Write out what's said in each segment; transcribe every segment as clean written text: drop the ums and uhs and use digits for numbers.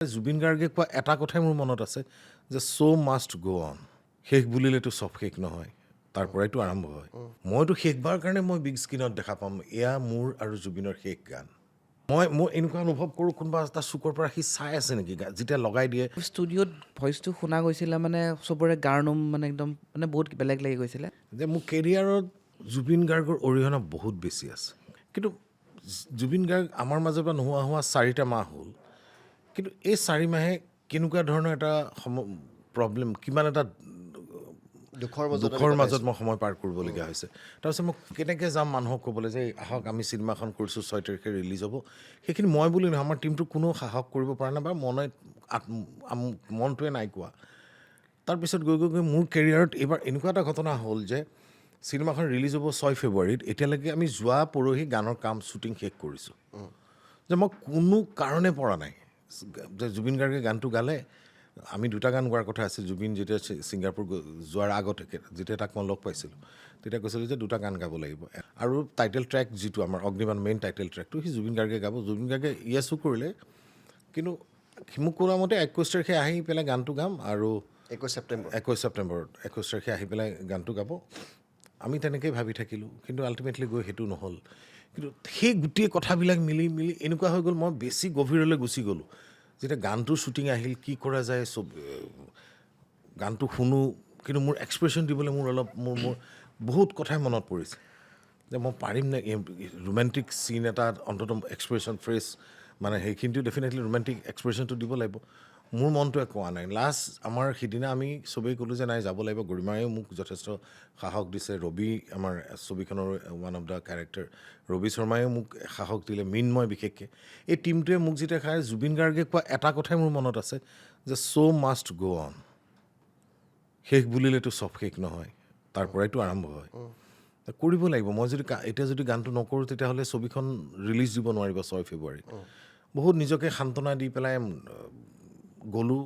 জুবিন গাৰ্গে কোৱা এটা কথাই মোৰ মনত আছে যে চ' মাষ্ট গ' অন। শেষ বুলিলেতো চব শেষ নহয়, তাৰ পৰাইতো আৰম্ভ হয়। মইতো শেষবাৰ কাৰণে মই বিগ স্ক্ৰীণত দেখা পাম এয়া মোৰ আৰু জুবিনৰ শেষ গান। মই এনেকুৱা অনুভৱ কৰোঁ কোনোবা এটা চুকৰ পৰা সি চাই আছে নেকি যেতিয়া লগাই দিয়ে। ষ্টুডিঅ'ত ভইচটো শুনা গৈছিলে মানে চবৰে গাৰ নোম মানে একদম মানে বহুত বেলেগ লাগি গৈছিলে। যে মোৰ কেৰিয়াৰত জুবিন গাৰ্গৰ অৰিহণা বহুত বেছি আছে, কিন্তু জুবিন গাৰ্গ আমাৰ মাজৰ পৰা নোহোৱা হোৱা 4টা মাহ হ'ল, কিন্তু এই 4 মাহে কেনেকুৱা ধৰণৰ এটা প্ৰব্লেম, কিমান এটা দুখৰ মাজত মই সময় পাৰ কৰিবলগীয়া হৈছে। তাৰপিছত মই কেনেকৈ যাম মানুহক ক'বলৈ যে আহক আমি চিনেমাখন কৰিছোঁ 6 তাৰিখে ৰিলিজ হ'ব। সেইখিনি মই বুলি নহয়, আমাৰ টীমটো কোনো সাহস কৰিব পৰা নাই বা মনটোৱে নাই কোৱা। তাৰপিছত গৈ মোৰ কেৰিয়াৰত এইবাৰ এনেকুৱা এটা ঘটনা হ'ল যে চিনেমাখন ৰিলিজ হ'ব 6 ফেব্ৰুৱাৰীত, এতিয়ালৈকে আমি যোৱা পৰহি গানৰ কাম শ্বুটিং শেষ কৰিছোঁ। যে মই কোনো কাৰণে পৰা নাই যে জুবিন গাৰ্গে গানটো গালে। আমি 2টা গান গোৱাৰ কথা আছিল। জুবিন যেতিয়া ছিংগাপুৰ যোৱাৰ আগতে যেতিয়া তাক মই লগ পাইছিলোঁ তেতিয়া কৈছিলোঁ যে 2টা গান গাব লাগিব, আৰু টাইটেল ট্ৰেক যিটো আমাৰ অগ্নিবাণ মেইন টাইটেল ট্ৰেকটো সি জুবিন গাৰ্গে গাব। জুবিন গাৰ্গে ইয়েছো কৰিলে, কিন্তু মোক কোৱা মতে 21 তাৰিখে আহি পেলাই গানটো গাম আৰু 21 ছেপ্টেম্বৰত 21 তাৰিখে আহি পেলাই গানটো গাব। আমি তেনেকেই ভাবি থাকিলোঁ, কিন্তু আল্টিমেটলি গৈ সেইটো নহ'ল। কিন্তু সেই গোটেই কথাবিলাক মিলি এনেকুৱা হৈ গ'ল, মই বেছি গভীৰলৈ গুচি গ'লোঁ। যেতিয়া গানটোৰ শ্বুটিং আহিল, কি কৰা যায় চব গানটো শুনো, কিন্তু মোৰ এক্সপ্ৰেশ্যন দিবলৈ মোৰ বহুত কথাই মনত পৰিছে যে মই পাৰিম নে ৰোমেণ্টিক চিন এটাত অন্ততঃ এক্সপ্ৰেশ্যন ফ্ৰেছ মানে সেইখিনিতো ডেফিনেটলি ৰোমেণ্টিক এক্সপ্ৰেশ্যনটো দিব লাগিব। মোৰ মনটোৱে কোৱা নাই। লাষ্ট আমাৰ সিদিনা আমি চবেই ক'লোঁ যে নাই যাব লাগিব। গৰিমায়েও মোক যথেষ্ট সাহস দিছে, ৰবি আমাৰ ছবিখনৰ one of the character Robi শৰ্মায়েও মোক সাহস দিলে, মিনময় বিশেষকৈ। এই টীমটোৱে মোক যেতিয়া খায়, জুবিন গাৰ্গে কোৱা এটা কথাই মোৰ মনত আছে যে চ' মাষ্ট গ' অন। শেষ বুলিলেতো চব শেষ নহয়, তাৰ পৰাইতো আৰম্ভ হয়। কৰিব লাগিব। মই যদি এতিয়া যদি গানটো নকৰোঁ তেতিয়াহ'লে ছবিখন ৰিলিজ দিব নোৱাৰিব 6 ফেব্ৰুৱাৰীত। বহুত নিজকে সান্তনা দি পেলাই গ'লোঁ।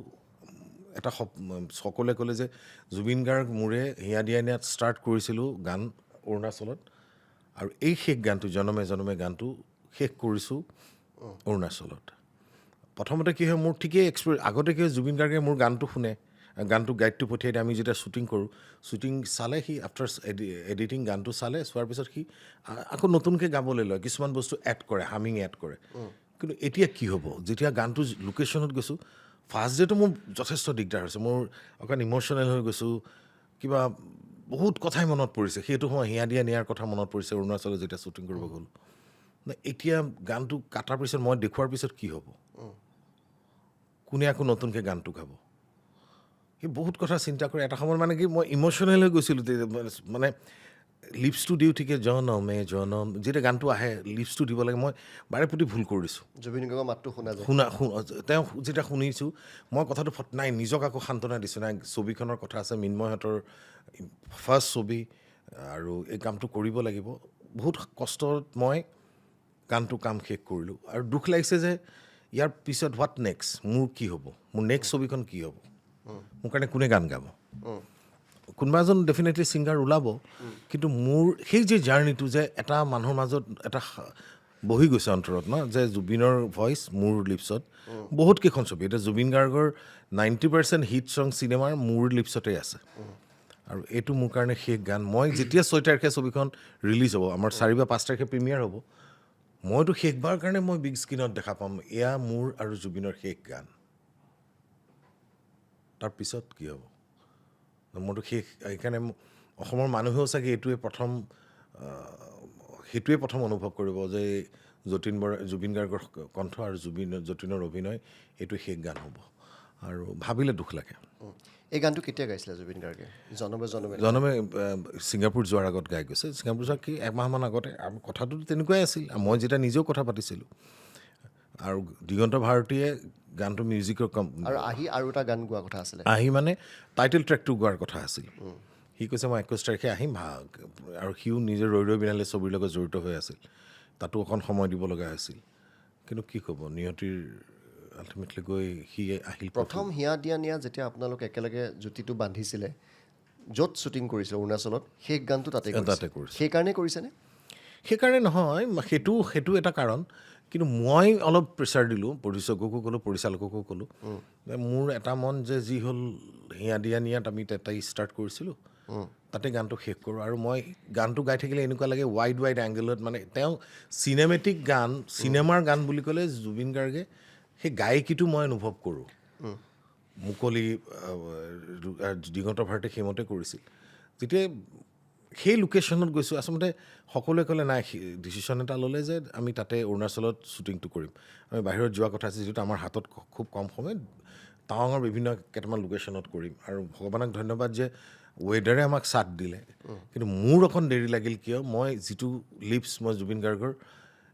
এটা সকলোৱে ক'লে যে জুবিন গাৰ্গ মোৰে হিয়া দিয়া নিয়াত ষ্টাৰ্ট কৰিছিলোঁ গান অৰুণাচলত, আৰু এই শেষ গানটো জনমে জনমে গানটো শেষ কৰিছোঁ অৰুণাচলত। প্ৰথমতে কি হয়, মোৰ ঠিকেই আগতে কি হয়, জুবিন গাৰ্গে মোৰ গানটো শুনে, গানটো গাইডটো পঠিয়াই দিয়ে। আমি যেতিয়া শ্বুটিং কৰোঁ, শ্বুটিং চালে সি আফটাৰ এডিটিং গানটো চালে, চোৱাৰ পিছত সি আকৌ নতুনকৈ গাবলৈ লয়, কিছুমান বস্তু এড কৰে, হামিং এড কৰে। কিন্তু এতিয়া কি হ'ব, যেতিয়া গানটো লোকেশ্যনত গৈছোঁ, ফাৰ্ষ্ট ডেটো মোৰ যথেষ্ট দিগদাৰ হৈছে। মোৰ অকণ ইম'শ্যনেল হৈ গৈছোঁ, কিবা বহুত কথাই মনত পৰিছে। সেইটো সময় হিয়া দিয়া নিয়াৰ কথা মনত পৰিছে, অৰুণাচলত যেতিয়া শ্বুটিং কৰিব গ'লোঁ। এতিয়া গানটো কাটাৰ পিছত মই দেখুওৱাৰ পিছত কি হ'ব, কোনে আকৌ নতুনকৈ গানটো গাব, সেই বহুত কথা চিন্তা কৰি এটা সময়ত মানে কি মই ইম'শ্যনেল হৈ গৈছিলোঁ। মানে লিপছটো দিওঁ ঠিকে, জনমে জনম যেতিয়া গানটো আহে লিপছটো দিব লাগে, মই বাৰে প্ৰতি ভুল কৰিছোঁ। জুবিন গাৰ্গৰ মাতটো শুনা তেওঁ যেতিয়া শুনিছোঁ, মই কথাটো নাই নিজক আকৌ সান্তনা দিছোঁ। নাই, ছবিখনৰ কথা আছে, মিন্ময়হঁতৰ ফাৰ্ষ্ট ছবি, আৰু এই কামটো কৰিব লাগিব। বহুত কষ্টত মই গানটো কাম শেষ কৰিলোঁ, আৰু দুখ লাগিছে যে ইয়াৰ পিছত হোৱাট নেক্সট, মোৰ কি হ'ব, মোৰ নেক্সট ছবিখন কি হ'ব, মোৰ কাৰণে কোনে গান গাব। কোনোবা এজন ডেফিনেটলি ছিংগাৰ ওলাব, কিন্তু মোৰ সেই যে জাৰ্ণিটো যে এটা মানুহৰ মাজত এটা বহি গৈছে অন্তৰত ন, যে জুবিনৰ ভইচ মোৰ লিপছত। বহুত কেইখন ছবি, এতিয়া জুবিন গাৰ্গৰ 90% হিট ছং চিনেমাৰ মোৰ লিপছতেই আছে, আৰু এইটো মোৰ কাৰণে শেষ গান। মই যেতিয়া 6 তাৰিখে ছবিখন ৰিলিজ হ'ব, আমাৰ 4 বা 5 তাৰিখে প্ৰিমিয়াৰ হ'ব, মইতো শেষবাৰ কাৰণে মই বিগ স্ক্ৰীণত দেখা পাম এয়া মোৰ আৰু জুবিনৰ শেষ গান। তাৰপিছত কি হ'ব, মোৰতো শেষ। সেইকাৰণে অসমৰ মানুহেও চাগে সেইটোৱে প্ৰথম অনুভৱ কৰিব যে জুবিন গাৰ্গৰ কণ্ঠ আৰু যতীনৰ অভিনয় এইটো শেষ গান হ'ব, আৰু ভাবিলে দুখ লাগে। এই গানটো কেতিয়া গাইছিলে জুবিন গাৰ্গে? জনমে ছিংগাপুৰ যোৱাৰ আগত গাই গৈছে। ছিংগাপুৰ যোৱাৰ কি একমাহমান আগতে। কথাটো তেনেকুৱাই আছিল, মই যেতিয়া নিজেও কথা পাতিছিলোঁ, আৰু দিগন্ত ভাৰতীয়ে গানটো মিউজিকৰ আৰু আৰু এটা গান গোৱাৰ কথা আছিলে, মানে টাইটেল ট্ৰেকটো গোৱাৰ কথা আছিল। সি কৈছে মই 21 তাৰিখে আহিম, আৰু সিও নিজে ৰৈ ৰৈ বিনালে ছবিৰ লগত জড়িত হৈ আছিল, তাতো অকণ সময় দিব লগা হৈছিল। কিন্তু কি ক'ব, নিয়তিৰ আল্টিমেটলি গৈ সি আহিল। প্ৰথম হিয়া দিয়া নিয়া যেতিয়া আপোনালোকে একেলগে জুতিটো বান্ধিছিলে, য'ত শ্বুটিং কৰিছিলে অৰুণাচলত, শেষ গানটো তাতে কৰিছে। সেইকাৰণে কৰিছেনে? সেইকাৰণে নহয়, সেইটো এটা কাৰণ, কিন্তু মই অলপ প্ৰেছাৰ দিলোঁ, প্ৰডিউচাৰকো ক'লোঁ, পৰিচালককো ক'লোঁ যে মোৰ এটা মন যে যি হ'ল হিয়া দিয়া নিয়াত আমি তাতেই ষ্টাৰ্ট কৰিছিলোঁ, তাতে গানটো শেষ কৰোঁ। আৰু মই গানটো গাই থাকিলে এনেকুৱা লাগে ৱাইড এংগেলত, মানে তেওঁ চিনেমেটিক গান, চিনেমাৰ গান বুলি ক'লে জুবিন গাৰ্গে সেই গায়কীটো মই অনুভৱ কৰোঁ। মুকলি দিগন্ত ভাৰতী সেইমতে কৰিছিল। যেতিয়া সেই লোকেশ্যনত গৈছোঁ, আচলতে সকলোৱে ক'লে নাই, ডিচিশ্যন এটা ল'লে যে আমি তাতে অৰুণাচলত শ্বুটিংটো কৰিম। আমি বাহিৰত যোৱা কথা আছে, যিহেতু আমাৰ হাতত খুব কম সময়, টাৱাঙৰ বিভিন্ন কেইটামান লোকেশ্যনত কৰিম। আৰু ভগৱানক ধন্যবাদ যে ৱেডাৰে আমাক ছাথ দিলে। কিন্তু মোৰ অকণ দেৰি লাগিল, কিয় মই যিটো লিপছ মই জুবিন গাৰ্গৰ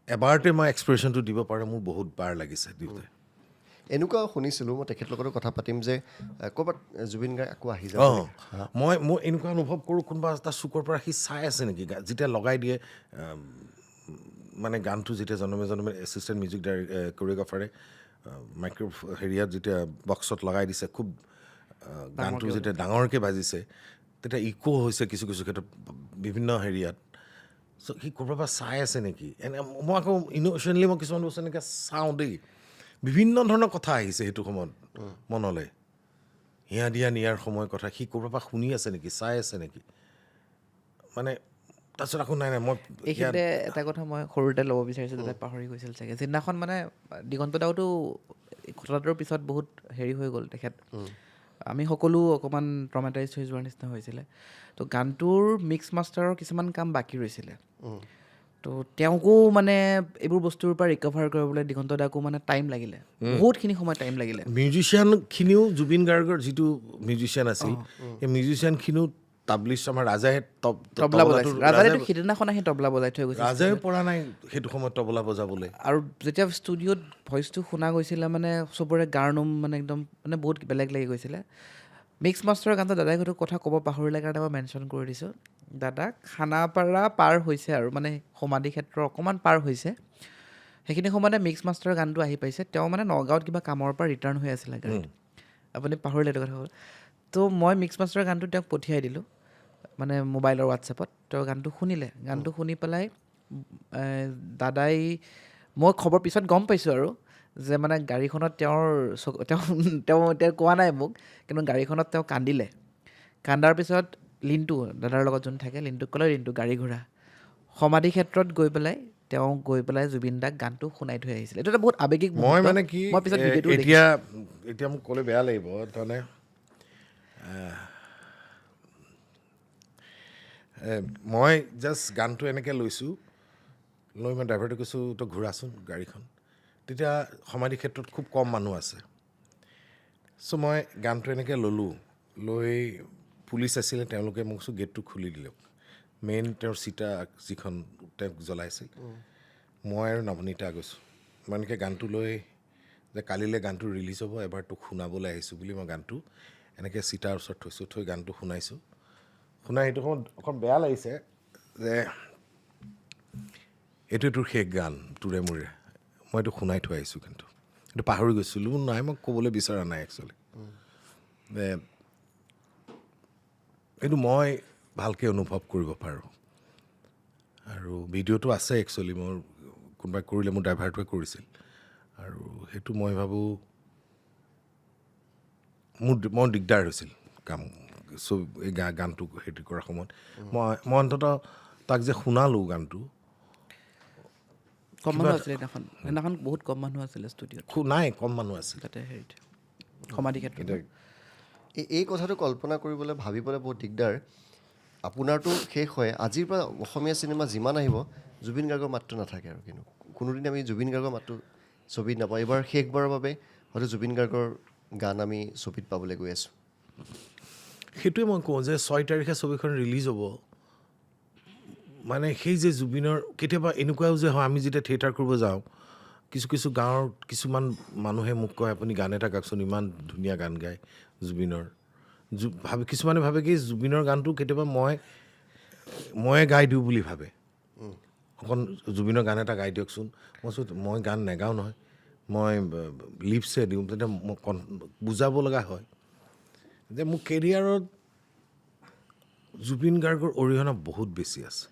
এবাৰতে মই এক্সপ্ৰেশ্যনটো দিব পাৰে, মোৰ বহুত বাৰ লাগিছে দিওঁতে। এনেকুৱা শুনিছিলোঁ, মই তেখেতৰ লগতো কথা পাতিম যে ক'ৰবাত জুবিন গাৰ্গ আকৌ আহি যাব মই এনেকুৱা অনুভৱ কৰোঁ কোনোবা এটা চুকৰ পৰা সি চাই আছে নেকি, যেতিয়া লগাই দিয়ে মানে গানটো, যেতিয়া জনমে জনমে এছিষ্টেণ্ট মিউজিক কৰিঅ'গ্ৰাফাৰে মাইক্ৰ' হেৰিয়াত যেতিয়া বক্সত লগাই দিছে, খুব গানটো যেতিয়া ডাঙৰকৈ বাজিছে, তেতিয়া ইক' হৈছে কিছু ক্ষেত্ৰত বিভিন্ন হেৰিয়াত। চ' সি ক'ৰবাৰ পৰা চাই আছে নেকি, এনে মই আকৌ ইন'চেণ্টলি মই কিছুমান বস্তু এনেকৈ চাওঁ দেই, বিভিন্ন ধৰণৰ কথা আহিছে সেইটো সময়ত মনলৈ। হিয়া দিয়া নিয়াৰ সময়ৰ কথা, সি ক'ৰবাৰ পৰা শুনি আছে নেকি, চাই আছে নেকি, মানে তাৰপিছত আকৌ নাই মই এইখিনিতে এটা কথা মই সৰুতে ল'ব বিচাৰিছোঁ, তাতে পাহৰি গৈছিল চাগে। যিদিনাখন মানে দিগন্ত দাওতো ঘটনাটোৰ পিছত বহুত হেৰি হৈ গ'ল তেখেত, আমি সকলো অকণমান ট্ৰমেটাইজ হৈ যোৱাৰ নিচিনা হৈছিলে। তো গানটোৰ মিক্স মাষ্টাৰৰ কিছুমান কাম বাকী ৰৈছিলে। তো তেওঁকো মানে এইবোৰ বস্তুৰ পৰা ৰিকভাৰ কৰিবলৈ দিগন্ত দাকো মানে টাইম লাগিলে, বহুতখিনি সময় টাইম লাগিলে। মিউজিচিয়ানখিনিও জুবিন গাৰ্গৰ যিটো মিউজিচিয়ান আছিল, সেই মিউজিচিয়ানখিনিও তাবলিছ আমাৰ ৰাজাই তবলা বজাইছিল, ৰাজাইতো সিদিনাখন আহি তবলা বজাই থৈ গৈছিল। ৰাজাই পৰা নাই সেইটো সময়ত তবলা বজাবলৈ। আৰু যেতিয়া ষ্টুডিঅ'ত ভইচটো শুনা গৈছিলে, মানে চবৰে গাৰ নোম মানে একদম মানে বহুত বেলেগ লাগি গৈছিলে। মিক্স মাষ্টাৰৰ গানটো দাদাই হয়তো কথা ক'ব পাহৰিলে কাৰণে মই মেনশ্যন কৰি দিছোঁ। দাদা খানাপাৰা পাৰ হৈছে আৰু মানে সমাধি ক্ষেত্ৰ অকণমান পাৰ হৈছে, সেইখিনি সময়তে মিক্স মাষ্টাৰৰ গানটো আহি পাইছে। তেওঁ মানে নগাঁৱত কিবা কামৰ পৰা ৰিটাৰ্ণ হৈ আছিলে গাড়ীত, আপুনি পাহৰিলে এইটো কথা হ'ল। তো মই মিক্স মাষ্টাৰৰ গানটো তেওঁক পঠিয়াই দিলোঁ, মানে মোবাইলৰ হোৱাটছএপত। তেওঁ গানটো শুনিলে, গানটো শুনি পেলাই দাদাই, মই খবৰ পিছত গম পাইছোঁ আৰু যে মানে গাড়ীখনত তেওঁ এতিয়া কোৱা নাই মোক, কিন্তু গাড়ীখনত তেওঁ কান্দিলে। কান্দাৰ পিছত লিণ্টু, দাদাৰ লগত যোন থাকে, লিণ্টুক ক'লে, লিণ্টু গাড়ী ঘূৰা। সমাধি ক্ষেত্ৰত গৈ পেলাই জুবিন দাক গানটো শুনাই থৈ আহিছিলে। এইটো এটা বহুত আৱেগিক মই মুহূৰ্ত। মানে কি মই পিছত ভিডিঅ'টো এতিয়া মোক ক'লে বেয়া লাগিব, তাৰমানে মই জাষ্ট গানটো এনেকৈ লৈছোঁ, লৈ মই ড্ৰাইভাৰটো কৈছোঁ তই ঘূৰাচোন গাড়ীখন। তেতিয়া সমাধি ক্ষেত্ৰত খুব কম মানুহ আছে। চ' মই গানটো এনেকৈ ল'লোঁ, লৈ পুলিচ আছিলে, তেওঁলোকে মোক কৈছোঁ গেটটো খুলি দিলক। মেইন তেওঁৰ চিতা যিখন তেওঁক জ্বলাইছিল, মই আৰু নৱনীতা গৈছোঁ। মই এনেকৈ গানটো লৈ যে কালিলৈ গানটো ৰিলিজ হ'ব, এবাৰ তোক শুনাবলৈ আহিছোঁ বুলি মই গানটো এনেকৈ চিতাৰ ওচৰত থৈছোঁ, থৈ গানটো শুনাইছোঁ। শুনাই সেইটো সময়ত অকণ বেয়া লাগিছে যে এইটোৱে তোৰ শেষ গান তোৰে মোৰে, মই এইটো শুনাই থৈ আহিছোঁ, কিন্তু এইটো পাহৰি গৈছিলোঁ। নাই মই ক'বলৈ বিচৰা নাই একচুৱেলি, যে এইটো মই ভালকৈ অনুভৱ কৰিব পাৰোঁ। আৰু ভিডিঅ'টো আছে একচুৱেলি, মোৰ কোনোবাই কৰিলে, মোৰ ড্ৰাইভাৰটোৱে কৰিছিল। আৰু সেইটো মই ভাবোঁ মোৰ দিগদাৰ হৈছিল কাম, চব এই গানটো হেৰি কৰাৰ সময়ত। মই অন্ততঃ তাক যে শুনালোঁ গানটো, কম মানুহ আছিলে সেইদিনাখন বহুত কম মানুহ আছিলে ষ্টুডিঅ'ত, নাই কম মানুহ আছিল তাতে হেৰিত সমাধি ক্ষেত্ৰত। এই কথাটো কল্পনা কৰিবলৈ ভাবিবলৈ বহুত দিগদাৰ। আপোনাৰতো শেষ হয়, আজিৰ পৰা অসমীয়া চিনেমা যিমান আহিব জুবিন গাৰ্গৰ মাতটো নাথাকে আৰু, কিন্তু কোনোদিন আমি জুবিন গাৰ্গৰ মাতটো ছবিত নাপাওঁ। এইবাৰ শেষবাৰৰ বাবে হয়তো জুবিন গাৰ্গৰ গান আমি ছবিত পাবলৈ গৈ আছোঁ। সেইটোৱে মই কওঁ যে 6 তাৰিখে ছবিখন ৰিলিজ হ'ব, মানে সেই যে জুবিনৰ কেতিয়াবা এনেকুৱাও যে হয়, আমি যেতিয়া থিয়েটাৰ কৰিব যাওঁ, কিছু গাঁৱৰ কিছুমান মানুহে মোক কয় আপুনি গান এটা গাওকচোন, ইমান ধুনীয়া গান গায় জুবিনৰ। কিছুমানে ভাবে কি জুবিনৰ গানটো কেতিয়াবা ময়ে গাই দিওঁ বুলি ভাবে, অকণ জুবিনৰ গান এটা গাই দিয়কচোন। মই গান নেগাওঁ নহয়, মই লিপছে দিওঁ। তেতিয়া মই বুজাব লগা হয় যে মোৰ কেৰিয়াৰত জুবিন গাৰ্গৰ অৰিহণা বহুত বেছি আছে।